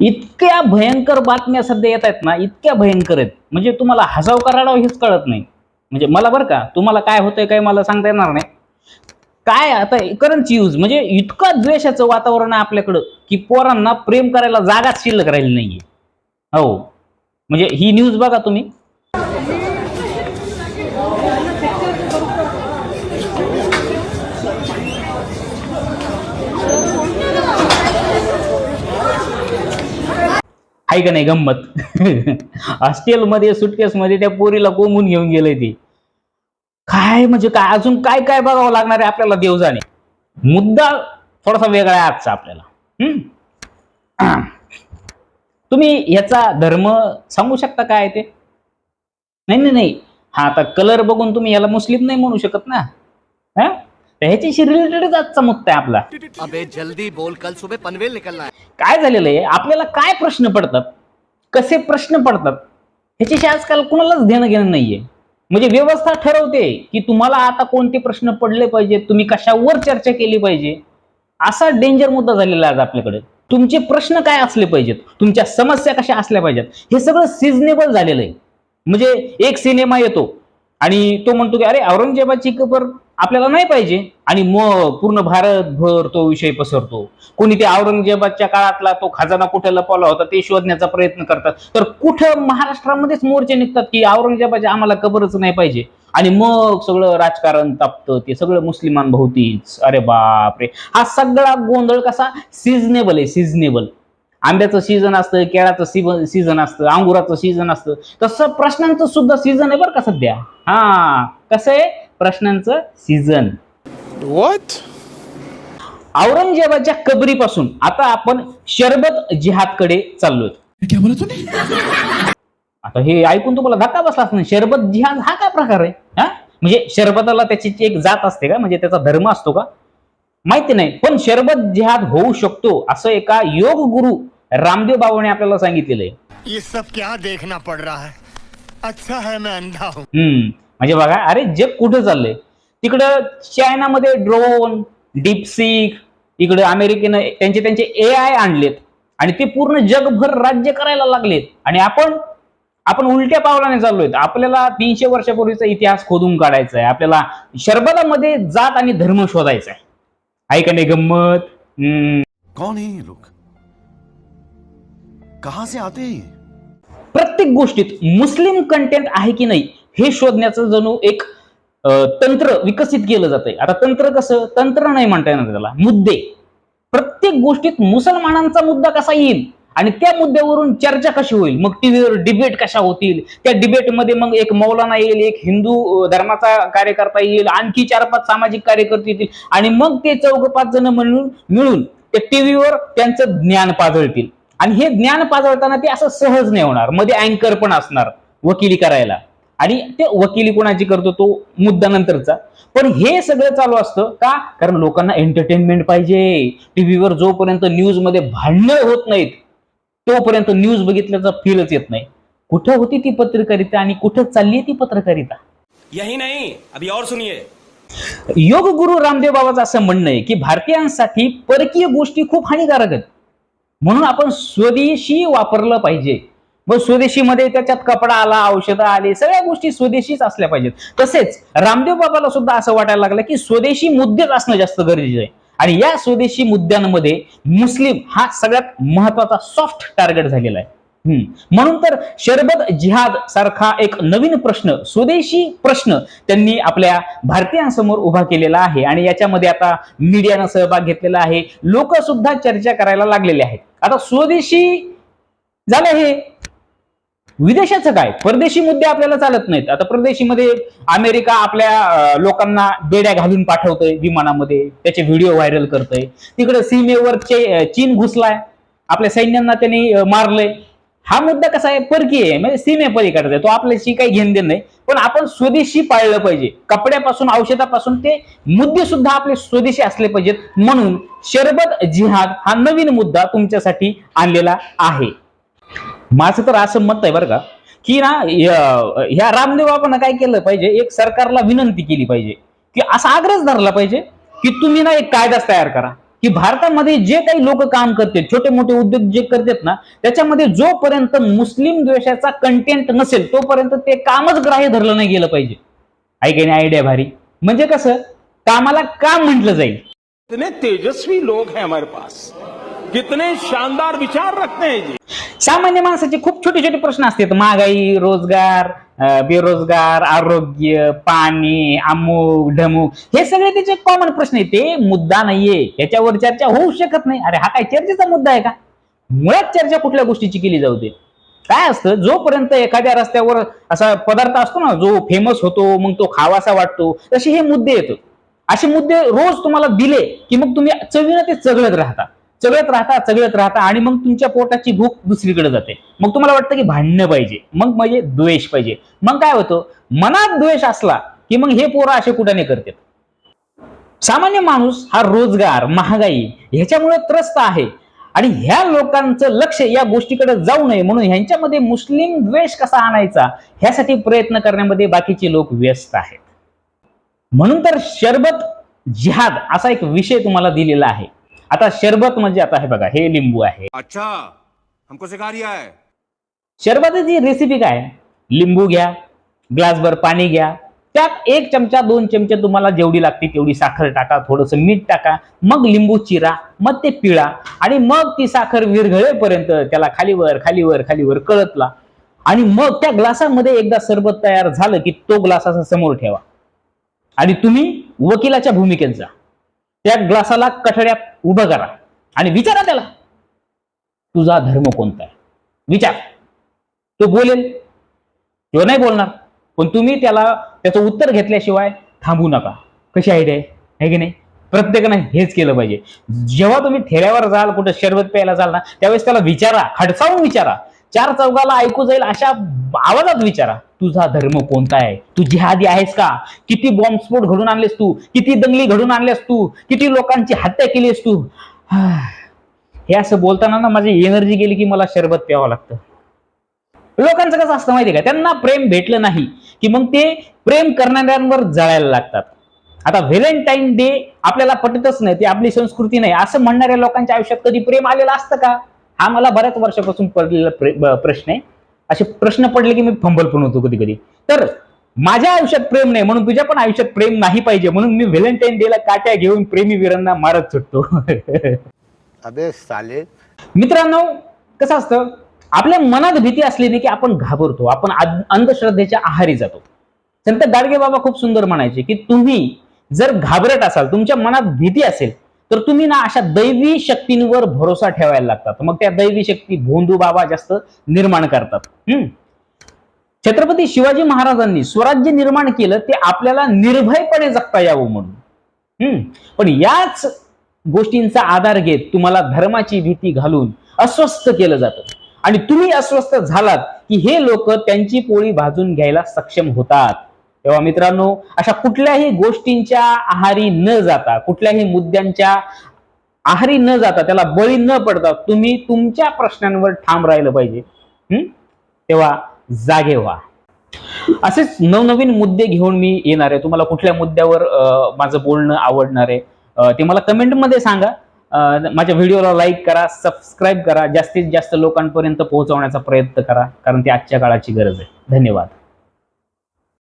इतक्या भयंकर बातम्या सध्या येत आहेत ना, इतक्या भयंकर आहेत म्हणजे तुम्हाला हसाव का रडावं हेच कळत नाही. म्हणजे मला बरं का, तुम्हाला काय होतंय काय मला सांगता येणार नाही. काय आता करंट यूज म्हणजे इतकं द्वेषाचं वातावरण आहे आपल्याकडं, की पोरांना प्रेम करायला जागाच शिल्लक राहिली नाहीये. हो. म्हणजे ही न्यूज बघा तुम्ही. आहे का नाही गंमत? हॉस्टेलमध्ये सुटकेसमध्ये त्या पोरीला कोंबून घेऊन गेलंय ते. काय म्हणजे काय अजून काय काय बघावं लागणार आहे आपल्याला देव जाणे. मुद्दा थोडासा वेगळा आहे आजचा आपल्याला. हम्म. तुम्ही याचा धर्म सांगू शकता काय ते? नाही नाही नाही. हा आता कलर बघून तुम्ही याला मुस्लिम नाही म्हणू शकत ना. हा? तर ह्याच्याशी रिलेटेडच आजचा मुद्दा आहे आपला. अबे जल्दी बोल, कल सुबह पनवेल निकलना है. काय झालेलं आहे आपल्याला काय प्रश्न पडतात, कसे प्रश्न पडतात ह्याच्याशी आजकाल कुणालाच देणं घेणं नाहीये. म्हणजे व्यवस्था ठरवते की तुम्हाला आता कोणते प्रश्न पडले पाहिजेत, तुम्ही कशावर चर्चा केली पाहिजे. असा डेंजर मुद्दा झालेला आहे आज आपल्याकडे. तुमचे प्रश्न काय असले पाहिजेत, तुमच्या समस्या कशा असल्या पाहिजेत, हे सगळं सिजनेबल झालेलं आहे. म्हणजे एक सिनेमा येतो आणि तो म्हणतो की अरे औरंगजेबाची कबर आपल्याला नाही पाहिजे, आणि मग पूर्ण भारतभर तो विषय पसरतो. कोणी ते औरंगजेबाच्या काळातला तो खजाना कुठे लपवला होता ते शोधण्याचा प्रयत्न करतात. तर कुठं महाराष्ट्रामध्येच मोर्चे निघतात की औरंगजेबाची आम्हाला कबरच नाही पाहिजे, आणि मग सगळं राजकारण तापतं ते सगळं मुस्लिमांभोवतीच. अरे बापरे, हा सगळा गोंधळ कसा सिजनेबल आहे, सिजनेबल. आंब्याचं सीझन असतं, केळाचं सीझन असतं, अंगुराचं सीझन असतं, तसं प्रश्नांचं सुद्धा सीझन आहे बरं का सध्या. हा, कसं आहे प्रश्नांचं सीझन. What? औरंगजेबाच्या कबरीपासून आता आपण शरबत जिहादकडे चाललोय. क्या बोला तूने? आता हे ऐकून तुम्हाला धक्का बसला असणार, शरबत जिहाद हा काय प्रकार आहे? हा, म्हणजे शरबताला त्याची एक जात असते का, म्हणजे त्याचा धर्म असतो का, माहिती नाही. पण शरबत जिहाद होऊ शकतो असं एका योग गुरु रामदेव बाबाने आपल्याला सांगितलेलं आहे. ये सब क्या देखना पड़ रहा है? अच्छा है मैं अंधा हूँ. म्हणजे बघा, अरे जग कुठं चाललंय. तिकडं चायनामध्ये ड्रोन, डीपसीक, इकडे अमेरिकेनं त्यांचे त्यांचे AI आणलेत आणि ते पूर्ण जगभर राज्य करायला लागलेत, आणि आपण आपण उलट्या पावलाने चाललोय. आपल्याला 300 वर्षापूर्वीचा इतिहास खोदून काढायचा आहे, आपल्याला शरबतामध्ये जात आणि धर्म शोधायचा आहे. आहे का नाही गंमत? कौन है ये लोग? कहां से आते हैं ये? प्रत्येक गोष्टीत मुस्लिम कंटेंट आहे की नाही हे शोधण्याचं जणू एक तंत्र विकसित केलं जातंय. आता तंत्र कसं, तंत्र नाही म्हणता येणार त्याला, मुद्दे. प्रत्येक गोष्टीत मुसलमानांचा मुद्दा कसा येईल आणि त्या मुद्द्यावरून चर्चा कशी होईल, मग टीव्हीवर डिबेट कशा होतील, त्या डिबेटमध्ये मग एक मौलाना येईल, एक हिंदू धर्माचा कार्यकर्ता येईल, आणखी 4-5 सामाजिक कार्यकर्ते येतील, आणि मग ते 4-5 जण मिळून त्या टीव्हीवर त्यांचं ज्ञान पाजळतील. आणि हे ज्ञान पाजळताना ते असं सहज नाही होणार, मध्ये अँकर पण असणार वकिली करायला, आणि ते वकिली कोणाची करतो तो मुद्दा नंतरचा. पण हे सगळं चालू असतं का, कारण लोकांना एंटरटेनमेंट पाहिजे. टीव्हीवर जोपर्यंत न्यूज मध्ये भांडणं होत नाहीत तोपर्यंत न्यूज बघितल्याचा फीलच येत नाही. कुठं होती ती पत्रकारिता आणि कुठं चालली ती पत्रकारिता. यही नहीं, अभी और सुनिए. योग गुरु रामदेव बाबाचं असं म्हणणं आहे की भारतीयांसाठी परकीय गोष्टी खूप हानिकारक आहेत, म्हणून आपण स्वदेशी वापरलं पाहिजे. मग स्वदेशीमध्ये त्याच्यात कपडा आला, औषधं आली, सगळ्या गोष्टी स्वदेशीच असल्या पाहिजेत. तसेच रामदेव बाबाला सुद्धा असं वाटायला लागलं की स्वदेशी मुद्देच असणं जास्त गरजेचं आहे, आणि या स्वदेशी मुद्द्यांमध्ये मुस्लिम हा सगळ्यात महत्वाचा सॉफ्ट टार्गेट झालेला आहे. म्हणून तर शरबत जिहाद सारखा एक नवीन प्रश्न, स्वदेशी प्रश्न त्यांनी आपल्या भारतीयांसमोर उभा केलेला आहे, आणि याच्यामध्ये आता मीडियानं सहभाग घेतलेला आहे, लोक सुद्धा चर्चा करायला लागलेले आहेत. आता स्वदेशी झालं हे, विदेशाचं काय, परदेशी मुद्दे आपल्याला चालत नाहीत. आता परदेशीमध्ये अमेरिका आपल्या लोकांना बेड्या घालून पाठवतोय विमानामध्ये, त्याचे व्हिडिओ व्हायरल करतोय. तिकडे सीमेवर चीन घुसलाय, आपल्या सैन्यांना त्यांनी मारलंय. हा मुद्दा कसा आहे, परकीय आहे, म्हणजे सीमेपलीकडे आहे, तो आपल्याशी काही घेणं देणं नाही. पण आपण स्वदेशी पाळलं पाहिजे, कपड्यापासून औषधापासून ते मुद्दे सुद्धा आपले स्वदेशी असले पाहिजेत. म्हणून शरबत जिहाद हा नवीन मुद्दा तुमच्यासाठी आणलेला आहे. माझं तर असं मत आहे बरं का, की ना ह्या रामदेव बाबांना काय केलं पाहिजे, एक सरकारला विनंती केली पाहिजे, की असा आग्रह धरला पाहिजे की तुम्ही ना एक कायदाच तयार करा, की भारतामध्ये जे काही लोक काम करतात, छोटे मोठे उद्योग जे करतात ना, त्याच्यामध्ये जोपर्यंत मुस्लिम द्वेषाचा कंटेंट नसेल तोपर्यंत ते कामच ग्राह्य धरलं नाही गेलं पाहिजे. ऐकायने आयडिया भारी. म्हणजे कसं, कामाला काम म्हटलं जाईल. कितने तेजस्वी लोग हैं हमारे पास, कितने शानदार विचार रखते हैं जी. सामान्य माणसाचे खूप छोटे छोटे प्रश्न असतात. महागाई, रोजगार, बेरोजगार, आरोग्य, पाणी, अमुक ढमुक, हे सगळे त्याचे कॉमन प्रश्न आहेत. ते मुद्दा नाहीये, त्याच्यावर चर्चा होऊ शकत नाही. अरे हा काय चर्चेचा मुद्दा आहे का? मुळात चर्चा कुठल्या गोष्टीची केली जाऊ दे. काय असतं, जोपर्यंत एखाद्या रस्त्यावर असा पदार्थ असतो ना जो फेमस होतो, मग तो खावासा वाटतो, तसे हे मुद्दे येतात. असे मुद्दे रोज तुम्हाला दिले की मग तुम्ही चवीनं ते चगळत राहता आणि मग तुमच्या पोटाची भूक दुसरीकडे जाते. मग तुम्हाला वाटतं की भांडणं पाहिजे, मग म्हणजे द्वेष पाहिजे. मग काय होतं, मनात द्वेष असला की मग हे पोरं असे कुठाने करतात. सामान्य माणूस हा रोजगार, महागाई ह्याच्यामुळे त्रस्त आहे आणि ह्या लोकांचं लक्ष या गोष्टीकडे जाऊ नये म्हणून ह्यांच्यामध्ये मुस्लिम द्वेष कसा आणायचा ह्यासाठी प्रयत्न करण्यामध्ये बाकीचे लोक व्यस्त आहेत. म्हणून तर शरबत जिहाद असा एक विषय तुम्हाला दिलेला आहे. आता शरबत म्हणजे, आता हे बघा, हे लिंबू आहे. अच्छा, हमको सिखा रिया है. शरबताची रेसिपी काय, लिंबू घ्या, ग्लासभर पाणी घ्या, त्यात 1 चमचा 2 चमचे तुम्हाला जेवढी लागते तेवढी साखर टाका, थोडंसं मीठ टाका, मग लिंबू चिरा, मग ते पिळा आणि मग ती साखर विरघळेपर्यंत त्याला खालीवर कळतला आणि मग त्या ग्लासामध्ये एकदा सरबत तयार झालं की तो ग्लास असा समोर ठेवा आणि तुम्ही वकिलाच्या भूमिकेत जा. त्या ग्लासाला कठड्यात उभं करा आणि विचारा त्याला, तुझा धर्म कोणता आहे, विचार. तो बोलेल किंवा नाही बोलणार, पण तुम्ही त्याचं उत्तर घेतल्याशिवाय थांबू नका. कशी आयडिया आहे की नाही? प्रत्येकाने हेच केलं पाहिजे. जेव्हा तुम्ही ठेल्यावर जाल, कुठं शरबत प्यायला जाल ना, त्यावेळेस त्याला विचारा, खडसावून विचारा, 4 चौघाला ऐकू जाईल अशा आवाजात विचारा, तुझा धर्म कोणता आहे, तू जिहादी आहेस का, किती बॉम्बस्फोट घडून आणलेस तू, किती दंगली घडून आणल्यास तू, किती लोकांची हत्या केलीस तू. हे असं बोलताना ना माझी एनर्जी गेली की मला शरबत प्यावं लागतं. लोकांचं कसं असतं माहितीये का, त्यांना प्रेम भेटलं नाही की मग ते प्रेम करणाऱ्यांवर जळायला लागतात. आता व्हॅलेंटाईन डे आपल्याला पटतच नाही, ती आपली संस्कृती नाही असं म्हणणाऱ्या लोकांच्या आयुष्यात कधी प्रेम आलेलं असतं का? हा मला बऱ्याच वर्षापासून पडलेला प्रश्न आहे. असे प्रश्न पडले की मी फंबल पण होतो कधी कधी. तर माझ्या आयुष्यात प्रेम नाही म्हणून तुझ्या पण आयुष्यात प्रेम नाही पाहिजे म्हणून मी व्हॅलेंटाईन डेला काट्या घेऊन प्रेमी वीरांना मारत सुटतो. अबे साले. मित्रांनो, कसं असतं, आपल्या मनात भीती असली नाही की आपण घाबरतो, आपण अंधश्रद्धेच्या आहारी जातो. संत गाडगे बाबा खूप सुंदर म्हणायचे की तुम्ही जर घाबरट असाल, तुमच्या मनात भीती असेल, तर तुम्ही ना अशा दैवी शक्तींवर भरोसा ठेवायला लागतात. मग त्या दैवी शक्ती भोंदू बाबा जास्त निर्माण करतात. छत्रपती शिवाजी महाराजांनी स्वराज्य निर्माण केलं ते आपल्याला निर्भयपणे जगता यावं म्हणून. पण याच गोष्टींचा आधार घेत तुम्हाला धर्माची भीती घालून अस्वस्थ केलं जातं आणि तुम्ही अस्वस्थ झालात की हे लोक त्यांची पोळी भाजून घ्यायला सक्षम होतात. तेव्हा मित्रांनो, अशा कुठल्याही गोष्टींच्या आहारी न जाता, कुठल्याही मुद्द्यांच्या आहारी न जाता, त्याला बळी न पडता तुम्ही तुमच्या प्रश्नांवर ठाम राहिलं पाहिजे. तेव्हा जागे व्हा. असेच नवनवीन मुद्दे घेऊन मी येणार आहे. तुम्हाला कुठल्या मुद्द्यावर माझं बोलणं आवडणार आहे ते मला कमेंटमध्ये सांगा. माझ्या व्हिडिओला लाईक करा, सबस्क्राईब करा, जास्तीत जास्त लोकांपर्यंत पोहोचवण्याचा प्रयत्न करा, कारण ती आजच्या काळाची गरज आहे. धन्यवाद.